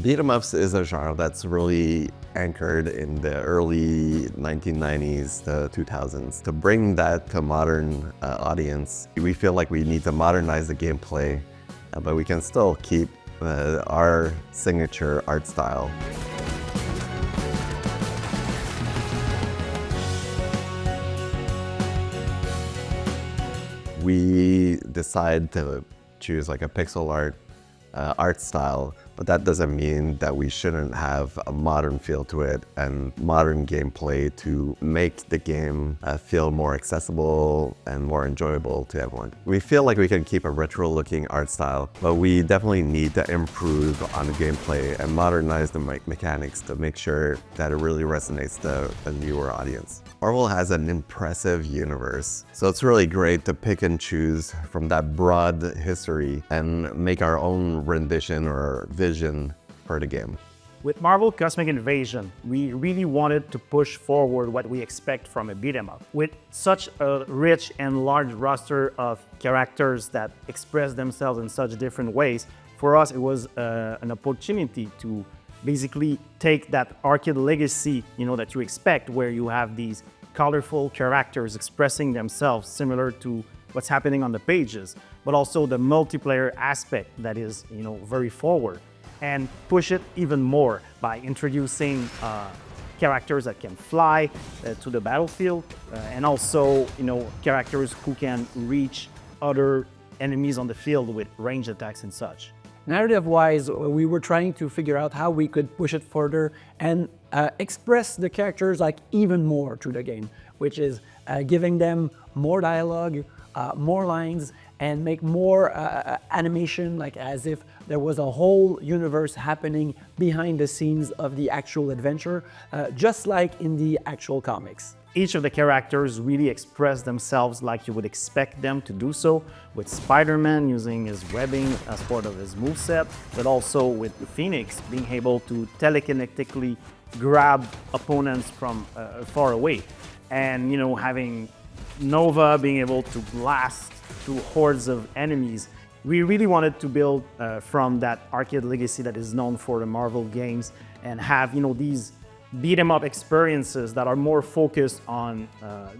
Beat 'em ups is a genre that's really anchored in the early 1990s to 2000s. To bring that to modern audience, we feel like we need to modernize the gameplay, but we can still keep our signature art style. We decide to choose like a pixel art style, but that doesn't mean that we shouldn't have a modern feel to it and modern gameplay to make the game feel more accessible and more enjoyable to everyone. We feel like we can keep a retro looking art style, but we definitely need to improve on the gameplay and modernize the mechanics to make sure that it really resonates to a newer audience. Marvel has an impressive universe, so it's really great to pick and choose from that broad history and make our own rendition or vision for the game. With Marvel Cosmic Invasion, we really wanted to push forward what we expect from a beat 'em up. With such a rich and large roster of characters that express themselves in such different ways, for us it was an opportunity to basically take that arcade legacy, that you expect, where you have these colorful characters expressing themselves similar to what's happening on the pages, but also the multiplayer aspect that is, very forward, and push it even more by introducing characters that can fly to the battlefield, and also, characters who can reach other enemies on the field with ranged attacks and such. Narrative-wise, we were trying to figure out how we could push it further and express the characters like even more through the game, which is giving them more dialogue, more lines, and make more animation, like as if there was a whole universe happening behind the scenes of the actual adventure, just like in the actual comics. Each of the characters really express themselves like you would expect them to do so, with Spider-Man using his webbing as part of his moveset, but also with Phoenix being able to telekinetically grab opponents from far away, and having Nova being able to blast through hordes of enemies. We really wanted to build from that arcade legacy that is known for the Marvel games and have these beat 'em up experiences that are more focused on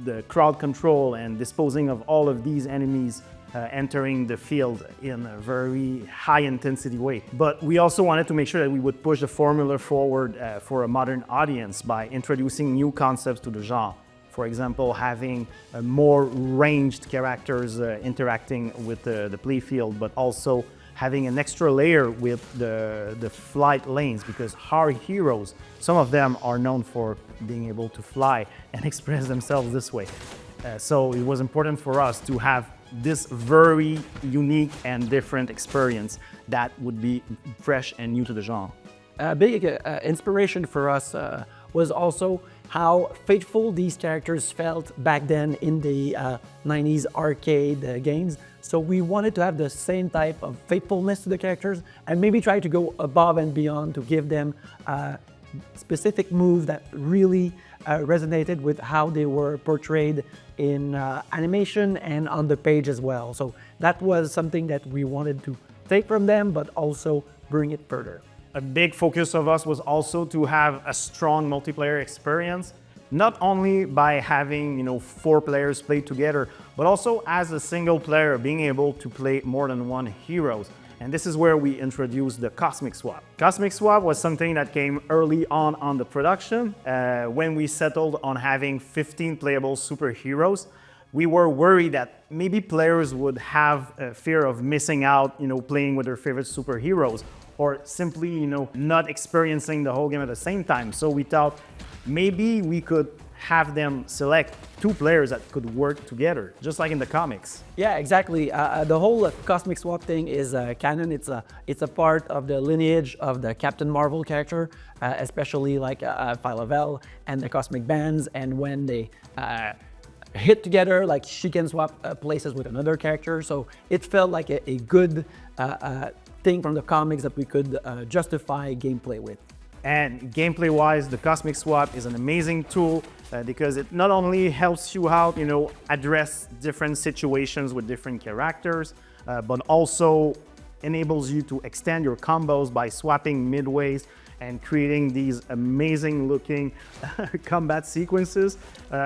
the crowd control and disposing of all of these enemies entering the field in a very high intensity way. But we also wanted to make sure that we would push the formula forward for a modern audience by introducing new concepts to the genre. For example, having more ranged characters interacting with the playfield, but also having an extra layer with the flight lanes, because our heroes, some of them are known for being able to fly and express themselves this way. So it was important for us to have this very unique and different experience that would be fresh and new to the genre. A big inspiration for us was also how faithful these characters felt back then in the 90s arcade games. So we wanted to have the same type of faithfulness to the characters and maybe try to go above and beyond to give them a specific move that really resonated with how they were portrayed in animation and on the page as well. So that was something that we wanted to take from them, but also bring it further. A big focus of us was also to have a strong multiplayer experience, not only by having 4 players play together, but also as a single player being able to play more than one heroes. And this is where we introduced the Cosmic Swap. Cosmic Swap was something that came early on the production. When we settled on having 15 playable superheroes, we were worried that maybe players would have a fear of missing out, playing with their favorite superheroes, or simply, not experiencing the whole game at the same time. So we thought maybe we could have them select 2 players that could work together, just like in the comics. Yeah, exactly. The whole Cosmic Swap thing is canon. It's a part of the lineage of the Captain Marvel character, especially like Phyla-Vell and the Cosmic Bands. And when they hit together, like she can swap places with another character. So it felt like a good thing from the comics that we could justify gameplay with. And gameplay-wise, the Cosmic Swap is an amazing tool because it not only helps you out, address different situations with different characters, but also enables you to extend your combos by swapping midways and creating these amazing looking combat sequences,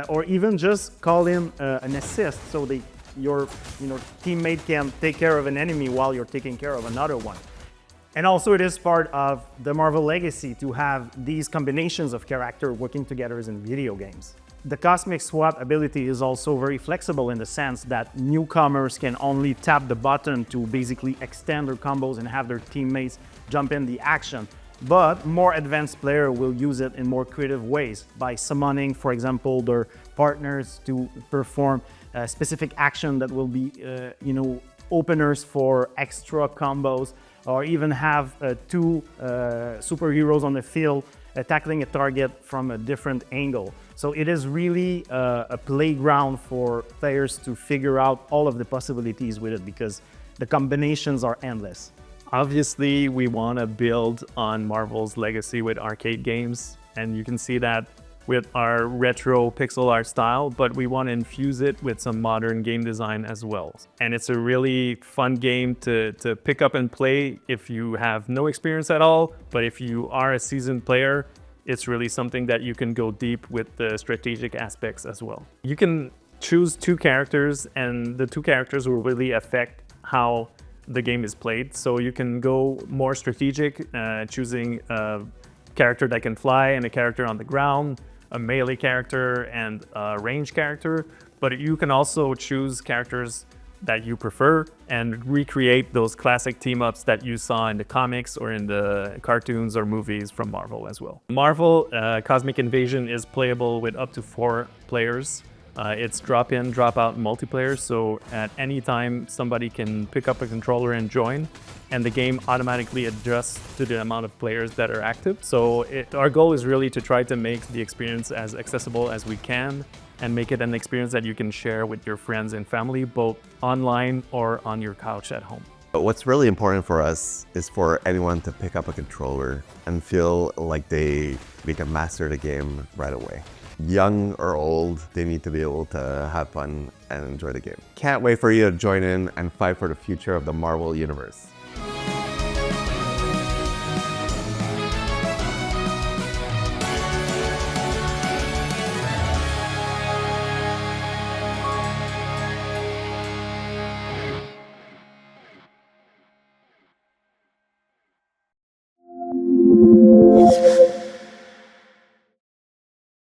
or even just call in an assist so your teammate can take care of an enemy while you're taking care of another one. And also it is part of the Marvel legacy to have these combinations of characters working together in video games. The Cosmic Swap ability is also very flexible in the sense that newcomers can only tap the button to basically extend their combos and have their teammates jump in the action. But more advanced players will use it in more creative ways by summoning, for example, their partners to perform a specific action that will be, openers for extra combos, or even have two superheroes on the field tackling a target from a different angle. So it is really a playground for players to figure out all of the possibilities with it because the combinations are endless. Obviously, we want to build on Marvel's legacy with arcade games, and you can see that with our retro pixel art style, but we want to infuse it with some modern game design as well. And it's a really fun game to pick up and play if you have no experience at all, but if you are a seasoned player, it's really something that you can go deep with the strategic aspects as well. You can choose two characters, and the two characters will really affect how the game is played. So you can go more strategic, choosing a character that can fly and a character on the ground, a melee character and a range character, but you can also choose characters that you prefer and recreate those classic team-ups that you saw in the comics or in the cartoons or movies from Marvel as well. Marvel Cosmic Invasion is playable with up to 4 players. It's drop-in, drop-out multiplayer, so at any time somebody can pick up a controller and join, and the game automatically adjusts to the amount of players that are active. So our goal is really to try to make the experience as accessible as we can and make it an experience that you can share with your friends and family, both online or on your couch at home. But what's really important for us is for anyone to pick up a controller and feel like they become master of the game right away. Young or old, they need to be able to have fun and enjoy the game. Can't wait for you to join in and fight for the future of the Marvel Universe.